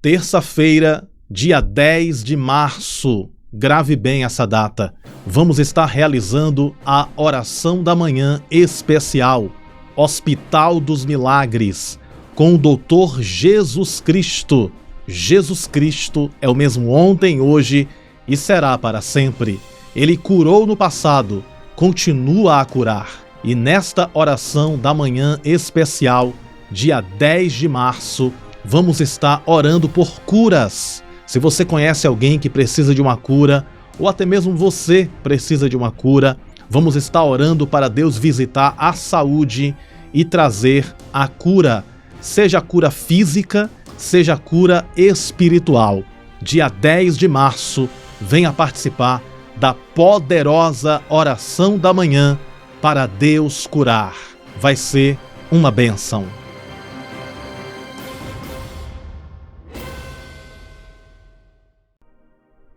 Terça-feira, dia 10 de março. Grave bem essa data. Vamos estar realizando a oração da manhã especial, Hospital dos Milagres, com o Dr. Jesus Cristo. Jesus Cristo é o mesmo ontem, hoje e será para sempre. Ele curou no passado, continua a curar. E nesta oração da manhã especial, dia 10 de março, vamos estar orando por curas. Se você conhece alguém que precisa de uma cura, ou até mesmo você precisa de uma cura, vamos estar orando para Deus visitar a saúde e trazer a cura, seja a cura física, seja a cura espiritual. Dia 10 de março, venha participar da poderosa oração da manhã para Deus curar. Vai ser uma bênção.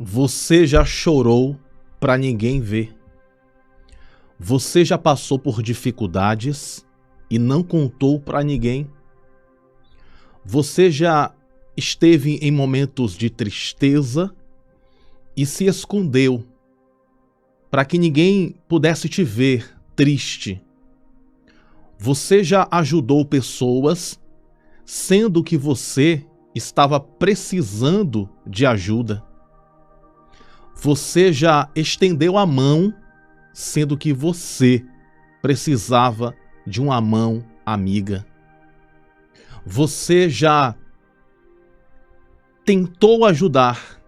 Você já chorou para ninguém ver? Você já passou por dificuldades e não contou para ninguém? Você já esteve em momentos de tristeza e se escondeu para que ninguém pudesse te ver triste? Você já ajudou pessoas sendo que você estava precisando de ajuda? Você já estendeu a mão sendo que você precisava de uma mão amiga? Você já tentou ajudar,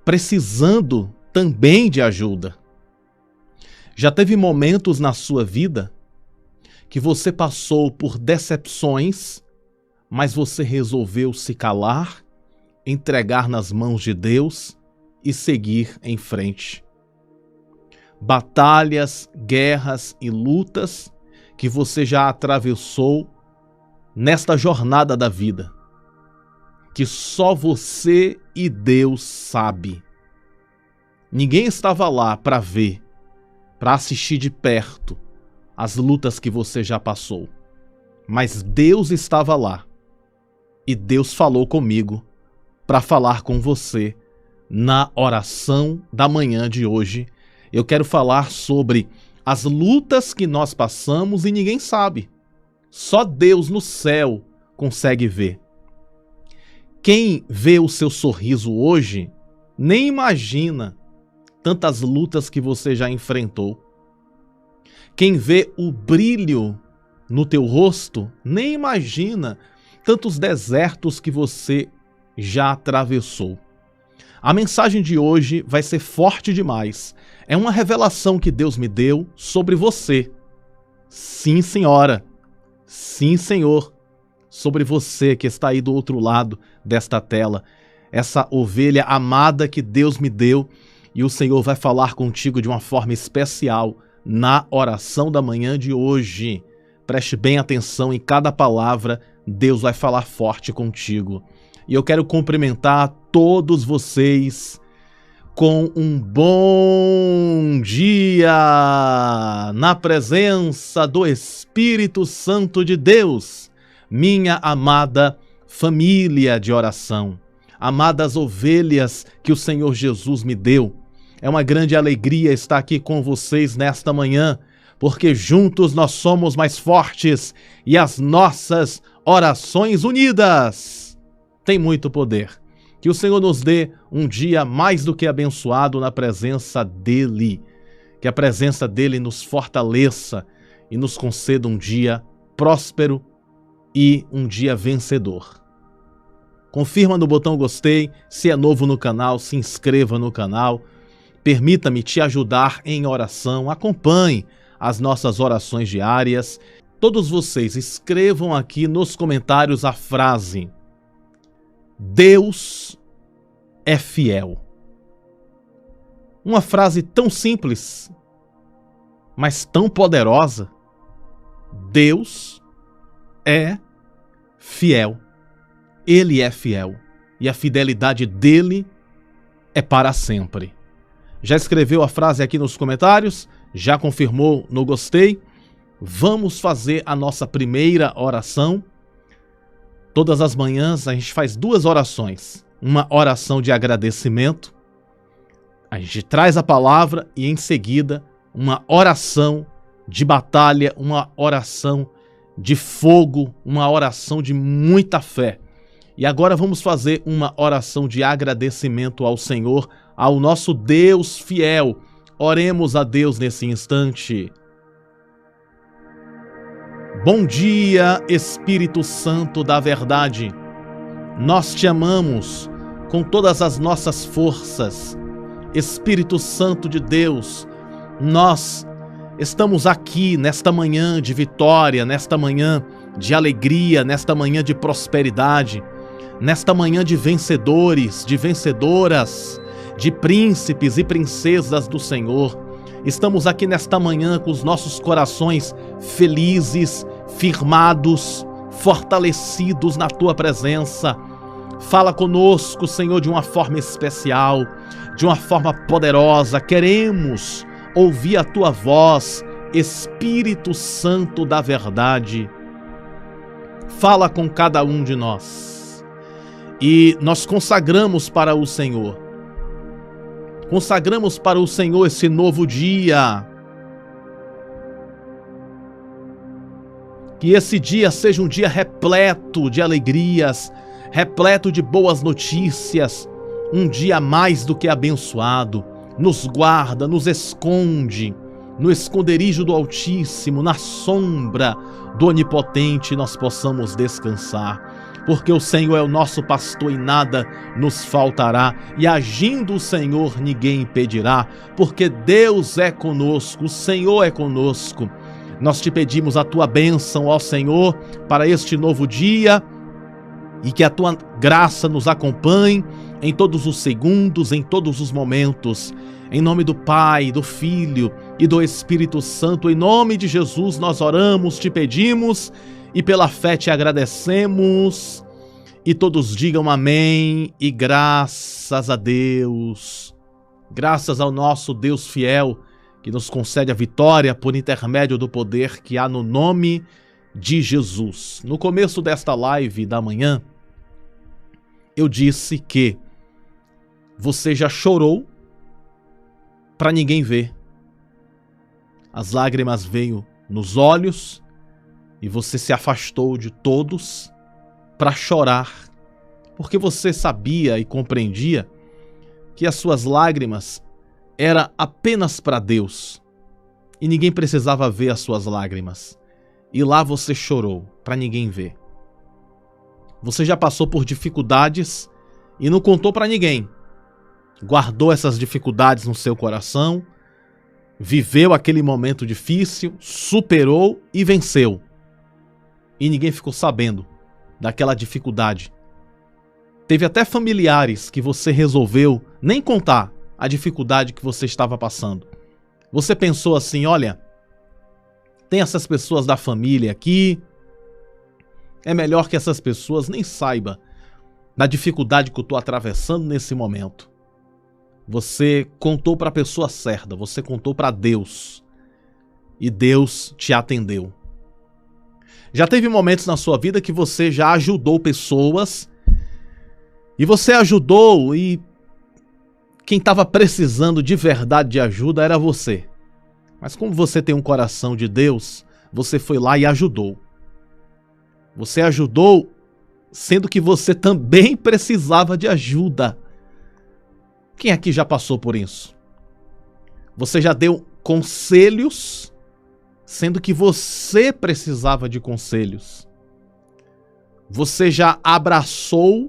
precisando também de ajuda? Já teve momentos na sua vida que você passou por decepções, mas você resolveu se calar, entregar nas mãos de Deus e seguir em frente? Batalhas, guerras e lutas que você já atravessou nesta jornada da vida, que só você e Deus sabe. Ninguém estava lá para ver, para assistir de perto as lutas que você já passou, mas Deus estava lá e Deus falou comigo para falar com você. Na oração da manhã de hoje, eu quero falar sobre as lutas que nós passamos e ninguém sabe. Só Deus no céu consegue ver. Quem vê o seu sorriso hoje nem imagina tantas lutas que você já enfrentou. Quem vê o brilho no teu rosto nem imagina tantos desertos que você já atravessou. A mensagem de hoje vai ser forte demais. É uma revelação que Deus me deu sobre você. Sim, senhora. Sim, senhor. Sobre você que está aí do outro lado desta tela. Essa ovelha amada que Deus me deu. E o Senhor vai falar contigo de uma forma especial na oração da manhã de hoje. Preste bem atenção em cada palavra. Deus vai falar forte contigo. E eu quero cumprimentar todos vocês com um bom dia na presença do Espírito Santo de Deus, minha amada família de oração, amadas ovelhas que o Senhor Jesus me deu. É uma grande alegria estar aqui com vocês nesta manhã, porque juntos nós somos mais fortes e as nossas orações unidas tem muito poder. Que o Senhor nos dê um dia mais do que abençoado na presença dEle. Que a presença dEle nos fortaleça e nos conceda um dia próspero e um dia vencedor. Confirma no botão gostei, se é novo no canal, se inscreva no canal. Permita-me te ajudar em oração, acompanhe as nossas orações diárias. Todos vocês escrevam aqui nos comentários a frase: Deus é fiel. Uma frase tão simples, mas tão poderosa. Deus é fiel. Ele é fiel. E a fidelidade dele é para sempre. Já escreveu a frase aqui nos comentários? Já confirmou no gostei? Vamos fazer a nossa primeira oração. Todas as manhãs a gente faz 2 orações. Uma oração de agradecimento. A gente traz a palavra e em seguida uma oração de batalha, uma oração de fogo, uma oração de muita fé. E agora vamos fazer uma oração de agradecimento ao Senhor, ao nosso Deus fiel. Oremos a Deus nesse instante. Bom dia, Espírito Santo da verdade. Nós te amamos com todas as nossas forças. Espírito Santo de Deus, nós estamos aqui nesta manhã de vitória, nesta manhã de alegria, nesta manhã de prosperidade, nesta manhã de vencedores, de vencedoras, de príncipes e princesas do Senhor. Estamos aqui nesta manhã com os nossos corações felizes, firmados, fortalecidos na Tua presença. Fala conosco, Senhor, de uma forma especial, de uma forma poderosa. Queremos ouvir a Tua voz, Espírito Santo da verdade. Fala com cada um de nós. E nós consagramos para o Senhor. Consagramos para o Senhor esse novo dia. Que esse dia seja um dia repleto de alegrias, repleto de boas notícias, um dia mais do que abençoado. Nos guarda, nos esconde, no esconderijo do Altíssimo, na sombra do Onipotente, nós possamos descansar. Porque o Senhor é o nosso pastor e nada nos faltará. E agindo o Senhor, ninguém impedirá. Porque Deus é conosco, o Senhor é conosco. Nós te pedimos a tua bênção, ó Senhor, para este novo dia. E que a tua graça nos acompanhe em todos os segundos, em todos os momentos. Em nome do Pai, do Filho e do Espírito Santo, em nome de Jesus, nós oramos, te pedimos e pela fé te agradecemos. E todos digam amém e graças a Deus. Graças ao nosso Deus fiel, que nos concede a vitória por intermédio do poder que há no nome de Jesus. No começo desta live da manhã, eu disse que você já chorou para ninguém ver. As lágrimas veio nos olhos e você se afastou de todos para chorar, porque você sabia e compreendia que as suas lágrimas eram apenas para Deus e ninguém precisava ver as suas lágrimas. E lá você chorou para ninguém ver. Você já passou por dificuldades e não contou para ninguém. Guardou essas dificuldades no seu coração, viveu aquele momento difícil, superou e venceu. E ninguém ficou sabendo daquela dificuldade. Teve até familiares que você resolveu nem contar a dificuldade que você estava passando. Você pensou assim, olha, tem essas pessoas da família aqui, é melhor que essas pessoas nem saibam da dificuldade que eu estou atravessando nesse momento. Você contou para a pessoa certa, você contou para Deus. E Deus te atendeu. Já teve momentos na sua vida que você já ajudou pessoas. E você ajudou e quem estava precisando de verdade de ajuda era você. Mas como você tem um coração de Deus, você foi lá e ajudou. Você ajudou sendo que você também precisava de ajuda. Quem aqui já passou por isso? Você já deu conselhos, sendo que você precisava de conselhos. Você já abraçou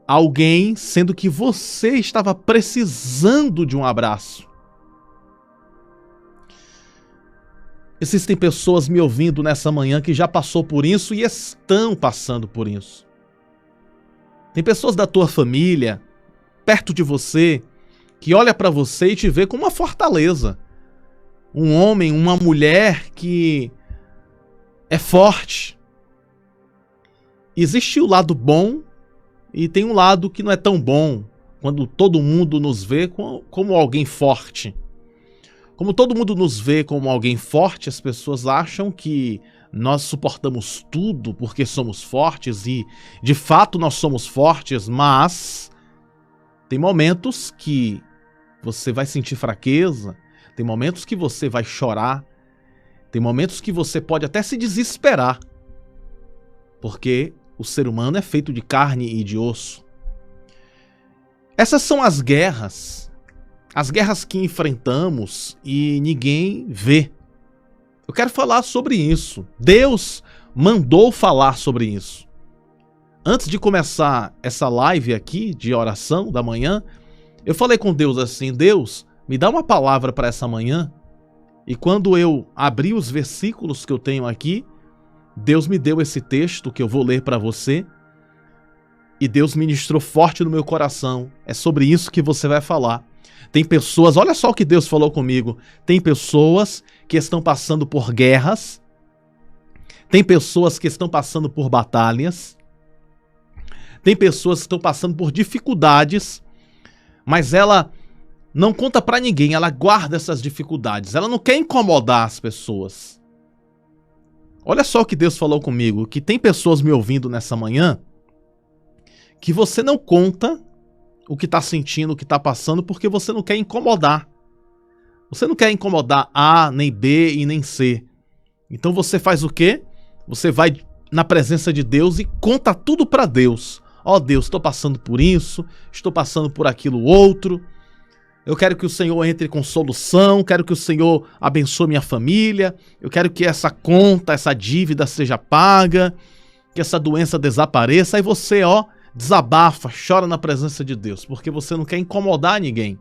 alguém, sendo que você estava precisando de um abraço. Existem pessoas me ouvindo nessa manhã que já passou por isso e estão passando por isso. Tem pessoas da tua família, perto de você, que olha para você e te vê como uma fortaleza. Um homem, uma mulher que é forte. Existe o lado bom e tem um lado que não é tão bom, quando todo mundo nos vê como alguém forte. Como todo mundo nos vê como alguém forte, as pessoas acham que nós suportamos tudo porque somos fortes e, de fato, nós somos fortes, mas tem momentos que você vai sentir fraqueza, tem momentos que você vai chorar, tem momentos que você pode até se desesperar, porque o ser humano é feito de carne e de osso. Essas são as guerras que enfrentamos e ninguém vê. Eu quero falar sobre isso. Deus mandou falar sobre isso. Antes de começar essa live aqui de oração da manhã, eu falei com Deus assim: Deus, me dá uma palavra para essa manhã. E quando eu abri os versículos que eu tenho aqui, Deus me deu esse texto que eu vou ler para você. E Deus ministrou forte no meu coração. É sobre isso que você vai falar. Tem pessoas, olha só o que Deus falou comigo. Tem pessoas que estão passando por guerras. Tem pessoas que estão passando por batalhas. Tem pessoas que estão passando por dificuldades. Mas ela não conta pra ninguém, ela guarda essas dificuldades. Ela não quer incomodar as pessoas. Olha só o que Deus falou comigo. Que tem pessoas me ouvindo nessa manhã que você não conta o que está sentindo, o que está passando, porque você não quer incomodar. Você não quer incomodar A, nem B e nem C. Então você faz o quê? Você vai na presença de Deus e conta tudo para Deus. Ó Deus, estou passando por isso, estou passando por aquilo outro. Eu quero que o Senhor entre com solução, quero que o Senhor abençoe minha família, eu quero que essa conta, essa dívida seja paga, que essa doença desapareça. Aí você, desabafa, chora na presença de Deus, porque você não quer incomodar ninguém.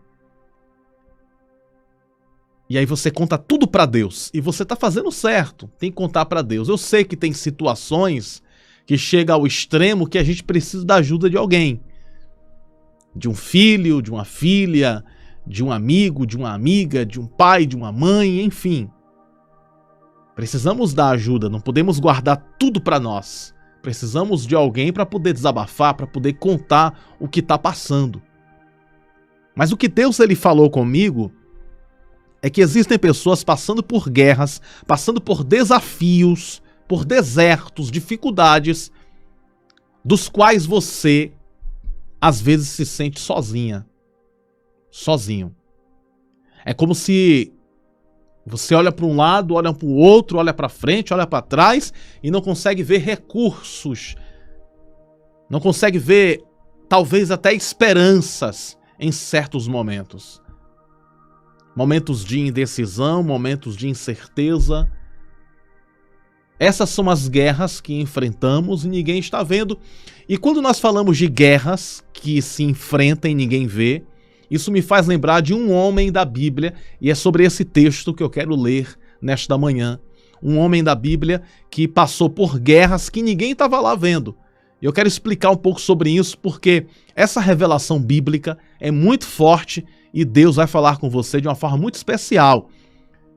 E aí você conta tudo para Deus, e você tá fazendo certo, tem que contar para Deus. Eu sei que tem situações que chega ao extremo que a gente precisa da ajuda de alguém. De um filho, de uma filha, de um amigo, de uma amiga, de um pai, de uma mãe, enfim. Precisamos da ajuda, não podemos guardar tudo para nós. Precisamos de alguém para poder desabafar, para poder contar o que está passando. Mas o que Deus ele falou comigo é que existem pessoas passando por guerras, passando por desafios, por desertos, dificuldades, dos quais você às vezes se sente sozinha, sozinho. É como se você olha para um lado, olha para o outro, olha para frente, olha para trás e não consegue ver recursos. Não consegue ver, talvez até esperanças em certos momentos. Momentos de indecisão, momentos de incerteza. Essas são as guerras que enfrentamos e ninguém está vendo. E quando nós falamos de guerras que se enfrentam e ninguém vê, isso me faz lembrar de um homem da Bíblia, e é sobre esse texto que eu quero ler nesta manhã. Um homem da Bíblia que passou por guerras que ninguém estava lá vendo. Eu quero explicar um pouco sobre isso, porque essa revelação bíblica é muito forte e Deus vai falar com você de uma forma muito especial.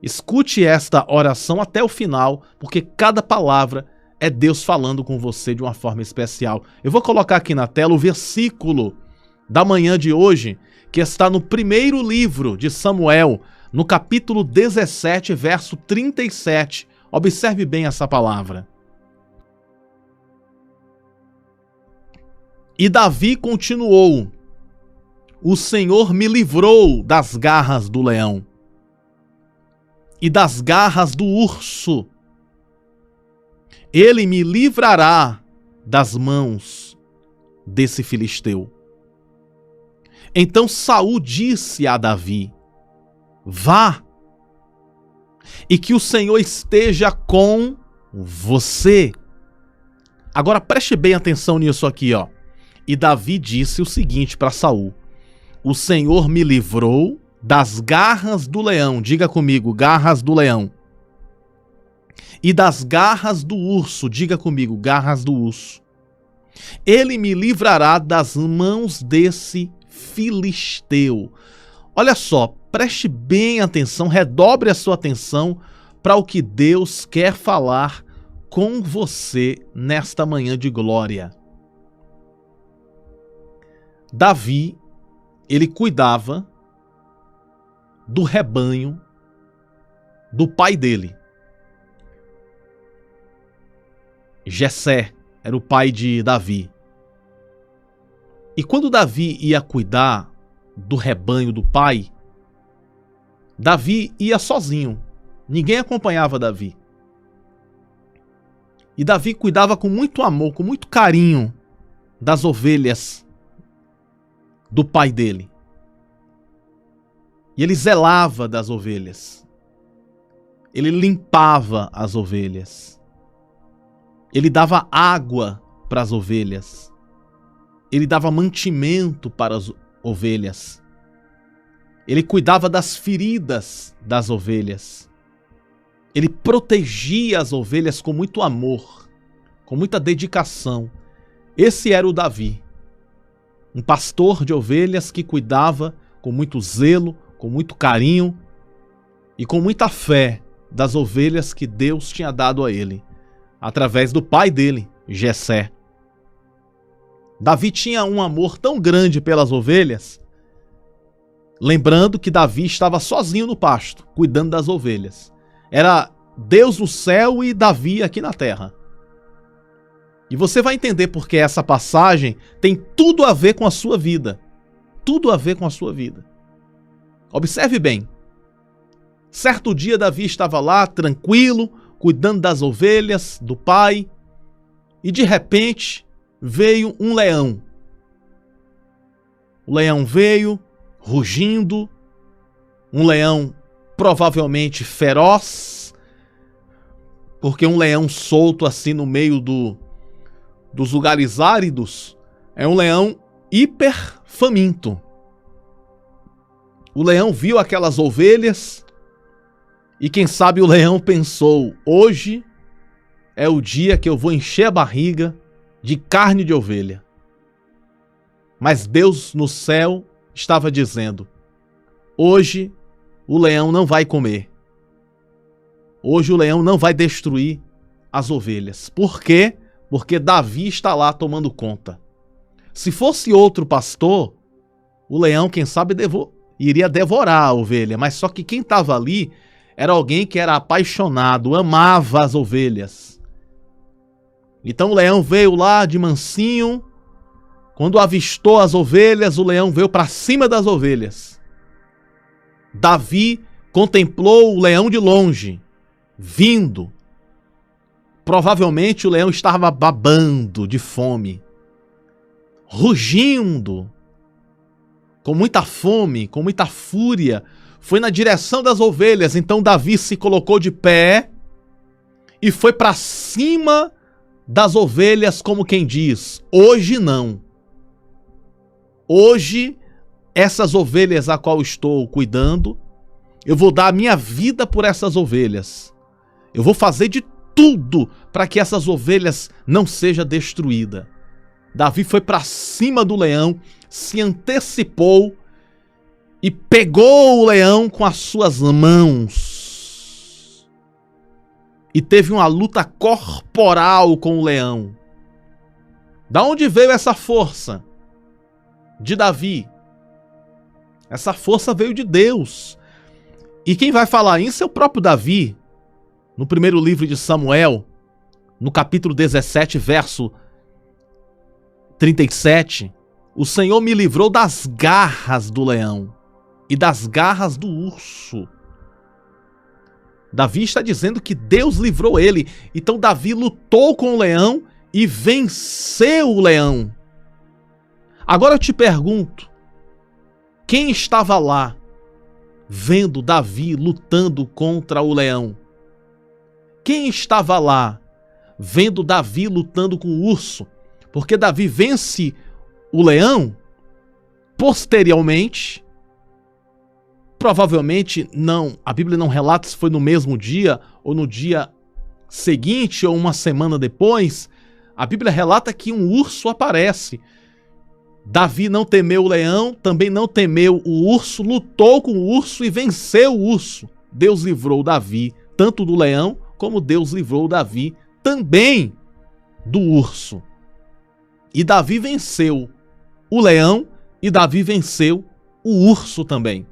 Escute esta oração até o final, porque cada palavra é Deus falando com você de uma forma especial. Eu vou colocar aqui na tela o versículo da manhã de hoje, que está no primeiro livro de Samuel, no capítulo 17, verso 37. Observe bem essa palavra. E Davi continuou: o Senhor me livrou das garras do leão e das garras do urso. Ele me livrará das mãos desse filisteu. Então Saul disse a Davi: vá, e que o Senhor esteja com você. Agora preste bem atenção nisso aqui, E Davi disse o seguinte para Saul: o Senhor me livrou das garras do leão. Diga comigo, garras do leão. E das garras do urso. Diga comigo, garras do urso. Ele me livrará das mãos desse filisteu. Olha só, preste bem atenção, redobre a sua atenção para o que Deus quer falar com você nesta manhã de glória. Davi, ele cuidava do rebanho do pai dele. Jessé era o pai de Davi. E quando Davi ia cuidar do rebanho do pai, Davi ia sozinho. Ninguém acompanhava Davi. E Davi cuidava com muito amor, com muito carinho das ovelhas do pai dele. E ele zelava das ovelhas. Ele limpava as ovelhas. Ele dava água para as ovelhas. Ele dava mantimento para as ovelhas. Ele cuidava das feridas das ovelhas. Ele protegia as ovelhas com muito amor, com muita dedicação. Esse era o Davi. Um pastor de ovelhas que cuidava com muito zelo, com muito carinho e com muita fé das ovelhas que Deus tinha dado a ele, através do pai dele, Jessé. Davi tinha um amor tão grande pelas ovelhas, lembrando que Davi estava sozinho no pasto, cuidando das ovelhas. Era Deus no céu e Davi aqui na terra. E você vai entender porque essa passagem tem tudo a ver com a sua vida. Tudo a ver com a sua vida. Observe bem. Certo dia Davi estava lá, tranquilo, cuidando das ovelhas do pai, e de repente veio um leão. O leão veio, rugindo, um leão provavelmente feroz, porque um leão solto assim no meio dos lugares áridos é um leão hiper faminto. O leão viu aquelas ovelhas e quem sabe o leão pensou: hoje é o dia que eu vou encher a barriga de carne de ovelha. Mas Deus no céu estava dizendo: hoje o leão não vai comer. Hoje o leão não vai destruir as ovelhas. Por quê? Porque Davi está lá tomando conta. Se fosse outro pastor, o leão, quem sabe, iria devorar a ovelha. Mas só que quem estava ali era alguém que era apaixonado, amava as ovelhas. Então o leão veio lá de mansinho. Quando avistou as ovelhas, o leão veio para cima das ovelhas. Davi contemplou o leão de longe, vindo. Provavelmente o leão estava babando de fome, rugindo, com muita fome, com muita fúria, foi na direção das ovelhas. Então Davi se colocou de pé e foi para cima das ovelhas, como quem diz: hoje não. Hoje, essas ovelhas a qual estou cuidando, eu vou dar a minha vida por essas ovelhas. Eu vou fazer de tudo para que essas ovelhas não sejam destruídas. Davi foi para cima do leão, se antecipou e pegou o leão com as suas mãos. E teve uma luta corporal com o leão. Da onde veio essa força de Davi? Essa força veio de Deus. E quem vai falar isso é o próprio Davi. No primeiro livro de Samuel, no capítulo 17, verso 37, o Senhor me livrou das garras do leão e das garras do urso. Davi está dizendo que Deus livrou ele. Então Davi lutou com o leão e venceu o leão. Agora eu te pergunto, quem estava lá vendo Davi lutando contra o leão? Quem estava lá vendo Davi lutando com o urso? Porque Davi vence o leão posteriormente. Provavelmente não, a Bíblia não relata se foi no mesmo dia ou no dia seguinte ou uma semana depois. A Bíblia relata que um urso aparece. Davi não temeu o leão, também não temeu o urso, lutou com o urso e venceu o urso. Deus livrou Davi tanto do leão, como Deus livrou Davi também do urso. E Davi venceu o leão e Davi venceu o urso também.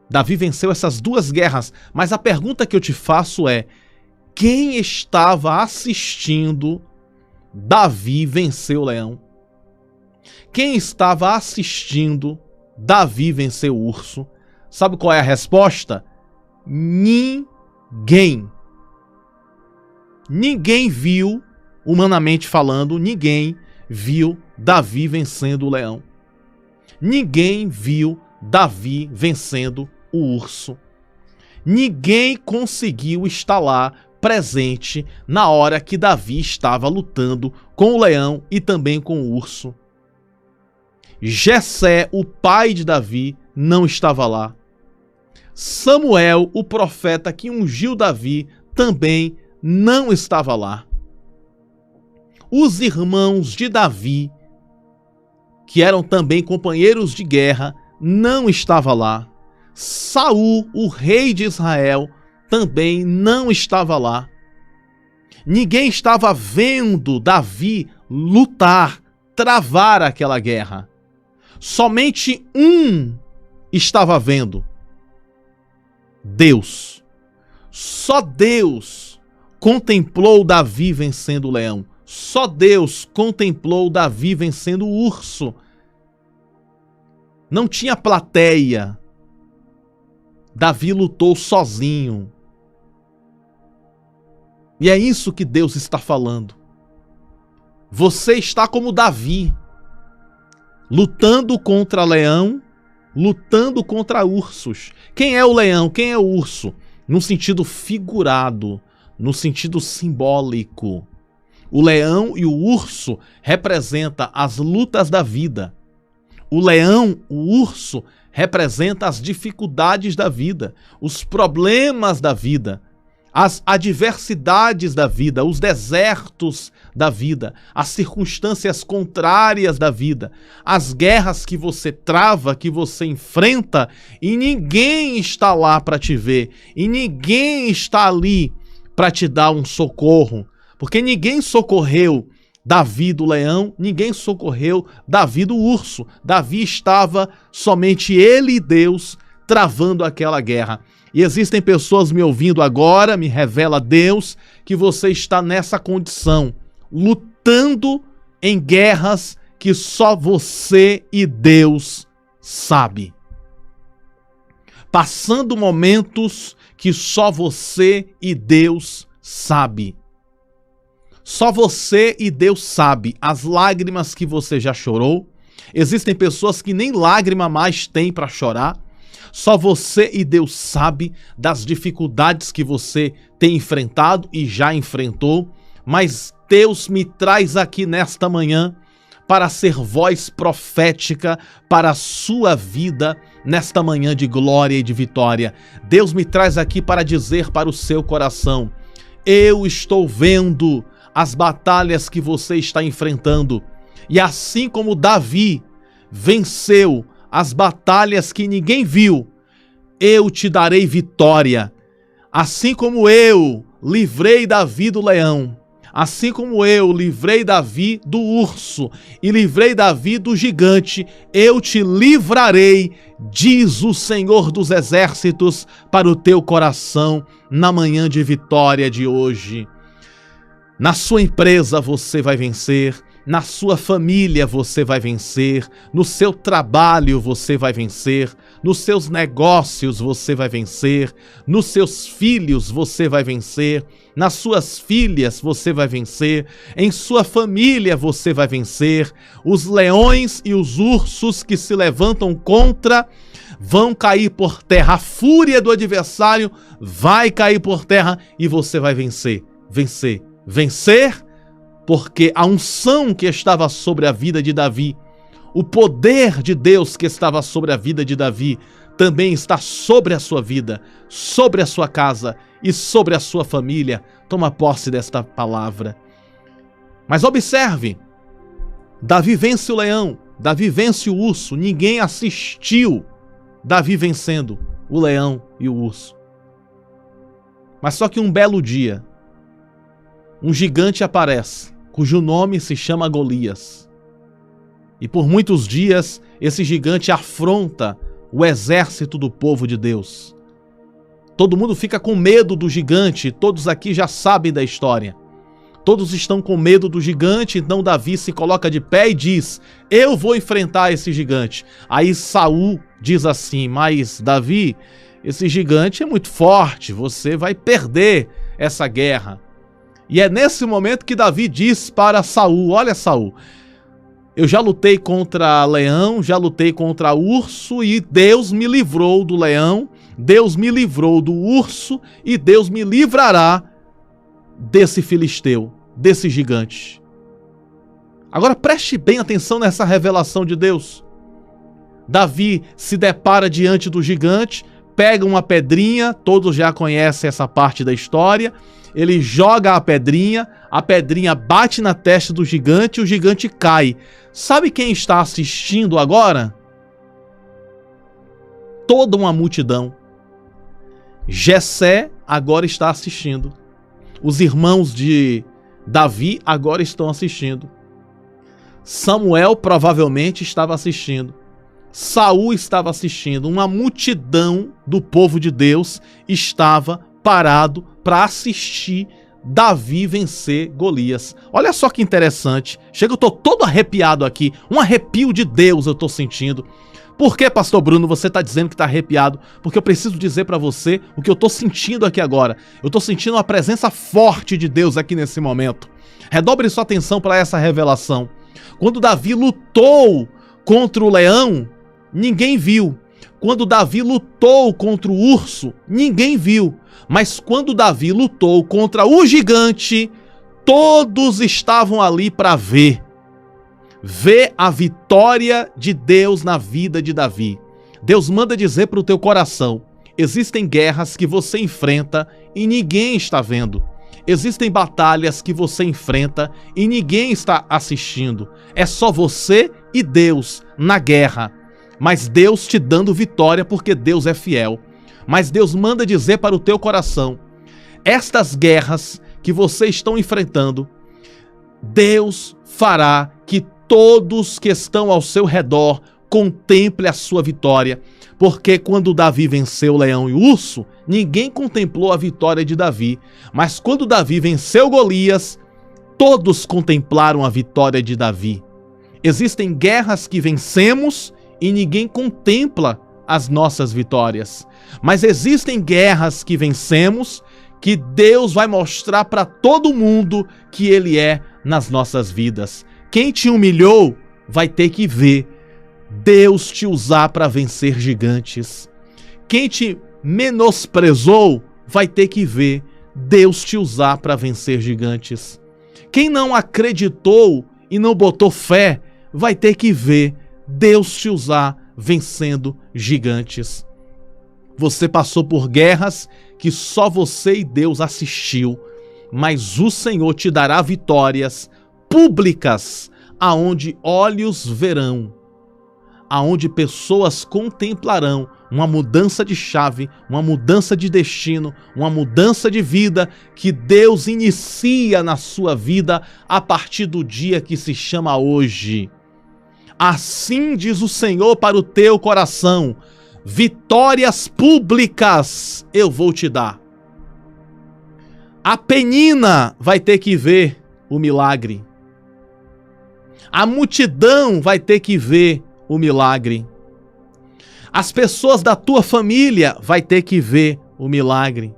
Davi venceu essas duas guerras, mas a pergunta que eu te faço é: quem estava assistindo Davi vencer o leão? Quem estava assistindo Davi vencer o urso? Sabe qual é a resposta? Ninguém. Ninguém viu, humanamente falando, ninguém viu Davi vencendo o leão. Ninguém viu Davi vencendo o urso. Ninguém conseguiu estar lá presente na hora que Davi estava lutando com o leão e também com o urso. Jessé, o pai de Davi, não estava lá. Samuel, o profeta que ungiu Davi, também não estava lá. Os irmãos de Davi, que eram também companheiros de guerra, não estavam lá. Saul, o rei de Israel, também não estava lá. Ninguém estava vendo Davi lutar, travar aquela guerra. Somente um estava vendo: Deus. Só Deus contemplou Davi vencendo o leão. Só Deus contemplou Davi vencendo o urso. Não tinha plateia. Davi lutou sozinho. E é isso que Deus está falando. Você está como Davi, lutando contra leão, lutando contra ursos. Quem é o leão? Quem é o urso? No sentido figurado, no sentido simbólico. O leão e o urso representam as lutas da vida. O leão, o urso, representa as dificuldades da vida, os problemas da vida, as adversidades da vida, os desertos da vida, as circunstâncias contrárias da vida, as guerras que você trava, que você enfrenta, e ninguém está lá para te ver, e ninguém está ali para te dar um socorro, porque ninguém socorreu Davi do leão, ninguém socorreu Davi do urso. Davi estava somente ele e Deus travando aquela guerra. E existem pessoas me ouvindo agora, me revela Deus, que você está nessa condição, lutando em guerras que só você e Deus sabe. Passando momentos que só você e Deus sabe. Só você e Deus sabe as lágrimas que você já chorou. Existem pessoas que nem lágrima mais têm para chorar. Só você e Deus sabe das dificuldades que você tem enfrentado e já enfrentou. Mas Deus me traz aqui nesta manhã para ser voz profética para a sua vida nesta manhã de glória e de vitória. Deus me traz aqui para dizer para o seu coração: eu estou vendo as batalhas que você está enfrentando. E assim como Davi venceu as batalhas que ninguém viu, eu te darei vitória. Assim como eu livrei Davi do leão, assim como eu livrei Davi do urso e livrei Davi do gigante, eu te livrarei, diz o Senhor dos Exércitos, para o teu coração na manhã de vitória de hoje. Na sua empresa você vai vencer, na sua família você vai vencer, no seu trabalho você vai vencer, nos seus negócios você vai vencer, nos seus filhos você vai vencer, nas suas filhas você vai vencer, em sua família você vai vencer. Os leões e os ursos que se levantam contra vão cair por terra, a fúria do adversário vai cair por terra e você vai vencer, vencer. Vencer, porque a unção que estava sobre a vida de Davi, o poder de Deus que estava sobre a vida de Davi, também está sobre a sua vida, sobre a sua casa e sobre a sua família. Toma posse desta palavra. Mas observe, Davi vence o leão, Davi vence o urso, ninguém assistiu Davi vencendo o leão e o urso. Mas só que um belo dia, um gigante aparece, cujo nome se chama Golias. E por muitos dias, esse gigante afronta o exército do povo de Deus. Todo mundo fica com medo do gigante, todos aqui já sabem da história. Todos estão com medo do gigante, então Davi se coloca de pé e diz: eu vou enfrentar esse gigante. Aí Saul diz assim: mas Davi, esse gigante é muito forte, você vai perder essa guerra. E é nesse momento que Davi diz para Saul: olha, Saul, eu já lutei contra leão, já lutei contra urso e Deus me livrou do leão, Deus me livrou do urso e Deus me livrará desse filisteu, desse gigante. Agora preste bem atenção nessa revelação de Deus. Davi se depara diante do gigante, pega uma pedrinha, todos já conhecem essa parte da história, ele joga a pedrinha bate na testa do gigante e o gigante cai. Sabe quem está assistindo agora? Toda uma multidão. Jessé agora está assistindo. Os irmãos de Davi agora estão assistindo. Samuel provavelmente estava assistindo. Saul estava assistindo. Uma multidão do povo de Deus estava parado para assistir Davi vencer Golias. Olha só que interessante. Chega, eu estou todo arrepiado aqui. Um arrepio de Deus eu estou sentindo. Por que, pastor Bruno, você está dizendo que está arrepiado? Porque eu preciso dizer para você o que eu estou sentindo aqui agora. Eu estou sentindo uma presença forte de Deus aqui nesse momento. Redobre sua atenção para essa revelação. Quando Davi lutou contra o leão, ninguém viu. Quando Davi lutou contra o urso, ninguém viu. Mas quando Davi lutou contra o gigante, todos estavam ali para ver. Vê a vitória de Deus na vida de Davi. Deus manda dizer para o teu coração: existem guerras que você enfrenta e ninguém está vendo. Existem batalhas que você enfrenta e ninguém está assistindo. É só você e Deus na guerra. Mas Deus te dando vitória porque Deus é fiel. Mas Deus manda dizer para o teu coração: estas guerras que vocês estão enfrentando, Deus fará que todos que estão ao seu redor contemplem a sua vitória, porque quando Davi venceu o leão e o urso, ninguém contemplou a vitória de Davi, mas quando Davi venceu Golias, todos contemplaram a vitória de Davi. Existem guerras que vencemos e ninguém contempla as nossas vitórias, mas existem guerras que vencemos que Deus vai mostrar para todo mundo que Ele é nas nossas vidas. Quem te humilhou vai ter que ver Deus te usar para vencer gigantes. Quem te menosprezou vai ter que ver Deus te usar para vencer gigantes. Quem não acreditou e não botou fé vai ter que ver Deus te usar vencendo gigantes. Você passou por guerras que só você e Deus assistiu, mas o Senhor te dará vitórias públicas, aonde olhos verão, aonde pessoas contemplarão uma mudança de chave, uma mudança de destino, uma mudança de vida que Deus inicia na sua vida a partir do dia que se chama hoje. Assim diz o Senhor para o teu coração: vitórias públicas eu vou te dar. A Penina vai ter que ver o milagre. A multidão vai ter que ver o milagre. As pessoas da tua família vai ter que ver o milagre.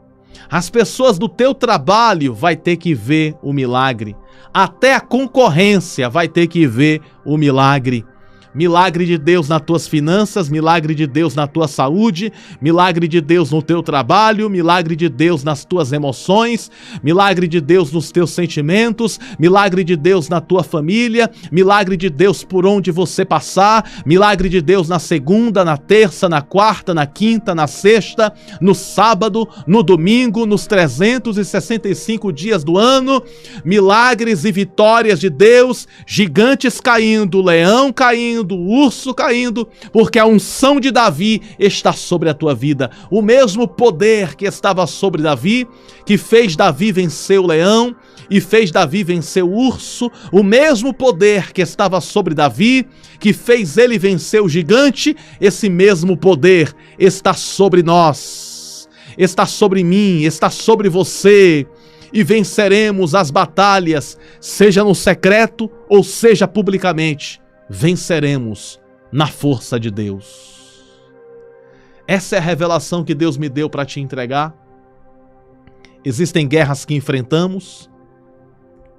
As pessoas do teu trabalho vai ter que ver o milagre. Até a concorrência vai ter que ver o milagre. Milagre de Deus nas tuas finanças, milagre de Deus na tua saúde, milagre de Deus no teu trabalho, milagre de Deus nas tuas emoções, milagre de Deus nos teus sentimentos, milagre de Deus na tua família, milagre de Deus por onde você passar, milagre de Deus na segunda, na terça, na quarta, na quinta, na sexta, no sábado, no domingo, nos 365 dias do ano, milagres e vitórias de Deus, gigantes caindo, leão caindo, urso caindo, porque a unção de Davi está sobre a tua vida. O mesmo poder que estava sobre Davi, que fez Davi vencer o leão e fez Davi vencer o urso, o mesmo poder que estava sobre Davi, que fez ele vencer o gigante, esse mesmo poder está sobre nós. está sobre mim, está sobre você, e venceremos as batalhas, seja no secreto ou seja publicamente. Venceremos na força de Deus. Essa é a revelação que Deus me deu para te entregar. Existem guerras que enfrentamos,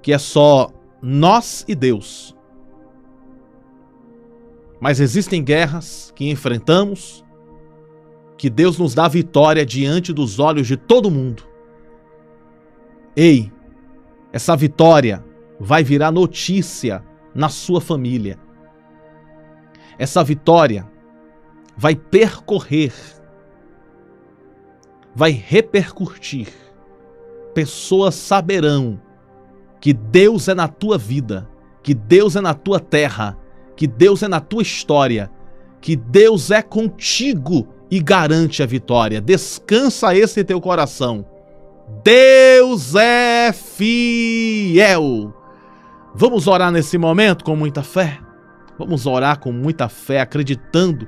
que é só nós e Deus. Mas existem guerras que enfrentamos, que Deus nos dá vitória diante dos olhos de todo mundo. Ei, essa vitória vai virar notícia na sua família. Essa vitória vai percorrer, vai repercutir. Pessoas saberão que Deus é na tua vida, que Deus é na tua terra, que Deus é na tua história, que Deus é contigo e garante a vitória. Descansa esse teu coração. Deus é fiel. Vamos orar nesse momento com muita fé? Vamos orar com muita fé, acreditando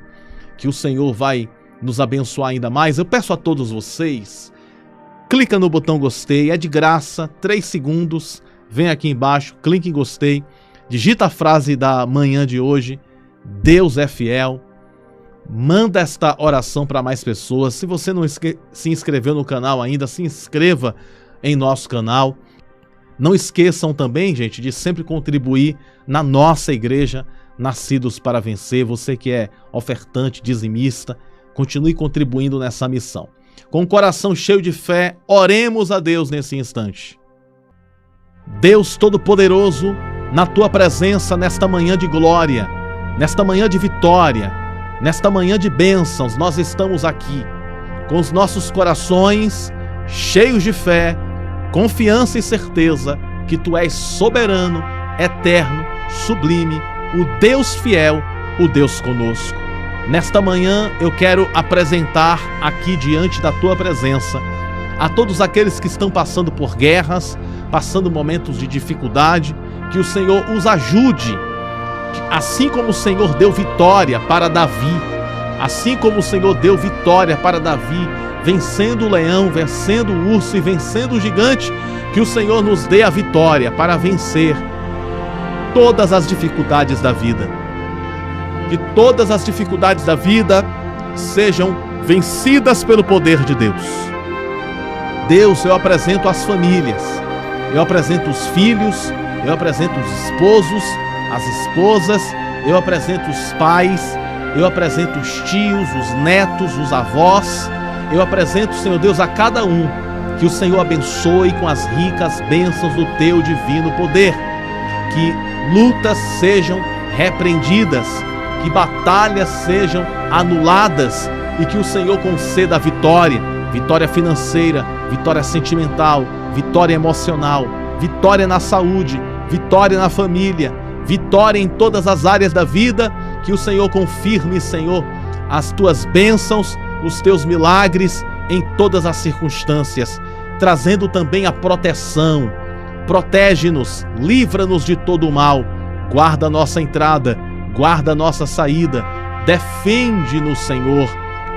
que o Senhor vai nos abençoar ainda mais. Eu peço a todos vocês, clica no botão gostei, é de graça, 3 segundos, vem aqui embaixo, clique em gostei, digita a frase da manhã de hoje, Deus é fiel. Manda esta oração para mais pessoas. Se você não se inscreveu no canal ainda, se inscreva em nosso canal. Não esqueçam também, gente, de sempre contribuir na nossa igreja Nascidos para Vencer. Você que é ofertante, dizimista, continue contribuindo nessa missão. Com o coração cheio de fé, oremos a Deus nesse instante. Deus Todo-Poderoso, na tua presença nesta manhã de glória, nesta manhã de vitória, nesta manhã de bênçãos, nós estamos aqui com os nossos corações cheios de fé, confiança e certeza que Tu és soberano, eterno, sublime, o Deus fiel, o Deus conosco. Nesta manhã eu quero apresentar aqui diante da Tua presença a todos aqueles que estão passando por guerras, passando momentos de dificuldade, que o Senhor os ajude. Assim como o Senhor deu vitória para Davi, assim como o Senhor deu vitória para Davi, vencendo o leão, vencendo o urso e vencendo o gigante, que o Senhor nos dê a vitória para vencer todas as dificuldades da vida. Que todas as dificuldades da vida sejam vencidas pelo poder de Deus. Deus, eu apresento as famílias, eu apresento os filhos, eu apresento os esposos, as esposas, eu apresento os pais, eu apresento os tios, os netos, os avós, eu apresento, Senhor Deus, a cada um, que o Senhor abençoe com as ricas bênçãos do Teu divino poder, que lutas sejam repreendidas, que batalhas sejam anuladas e que o Senhor conceda a vitória, vitória financeira, vitória sentimental, vitória emocional, vitória na saúde, vitória na família, vitória em todas as áreas da vida, que o Senhor confirme, Senhor, as Tuas bênçãos, os Teus milagres em todas as circunstâncias, trazendo também a proteção. Protege-nos, livra-nos de todo o mal, guarda a nossa entrada, guarda a nossa saída, defende-nos, Senhor,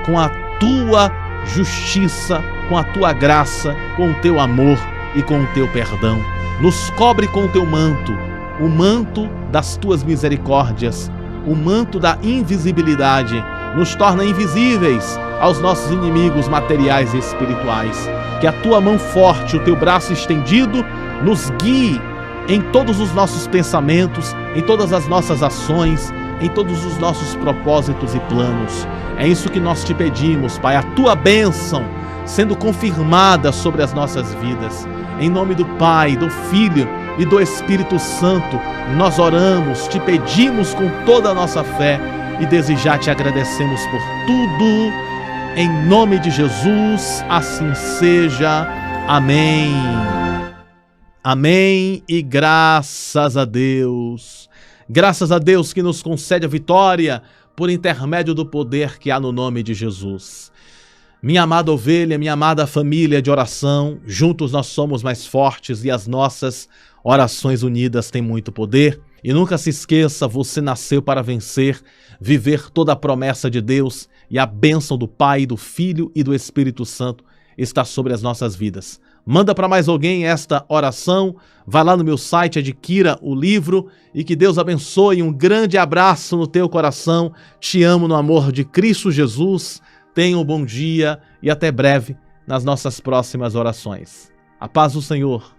com a Tua justiça, com a Tua graça, com o Teu amor e com o Teu perdão. Nos cobre com o Teu manto, o manto das Tuas misericórdias, o manto da invisibilidade, nos torna invisíveis aos nossos inimigos materiais e espirituais. Que a Tua mão forte, o Teu braço estendido, nos guie em todos os nossos pensamentos, em todas as nossas ações, em todos os nossos propósitos e planos. É isso que nós Te pedimos, Pai, a Tua bênção sendo confirmada sobre as nossas vidas. Em nome do Pai, do Filho e do Espírito Santo, nós oramos, Te pedimos com toda a nossa fé e desde já Te agradecemos por tudo. Em nome de Jesus, assim seja. Amém. Amém e graças a Deus. Graças a Deus que nos concede a vitória por intermédio do poder que há no nome de Jesus. Minha amada ovelha, minha amada família de oração, juntos nós somos mais fortes e as nossas orações unidas têm muito poder. E nunca se esqueça, você nasceu para vencer, viver toda a promessa de Deus e a bênção do Pai, do Filho e do Espírito Santo está sobre as nossas vidas. Manda para mais alguém esta oração, vai lá no meu site, adquira o livro e que Deus abençoe. Um grande abraço no teu coração, te amo no amor de Cristo Jesus. Tenha um bom dia e até breve nas nossas próximas orações. A paz do Senhor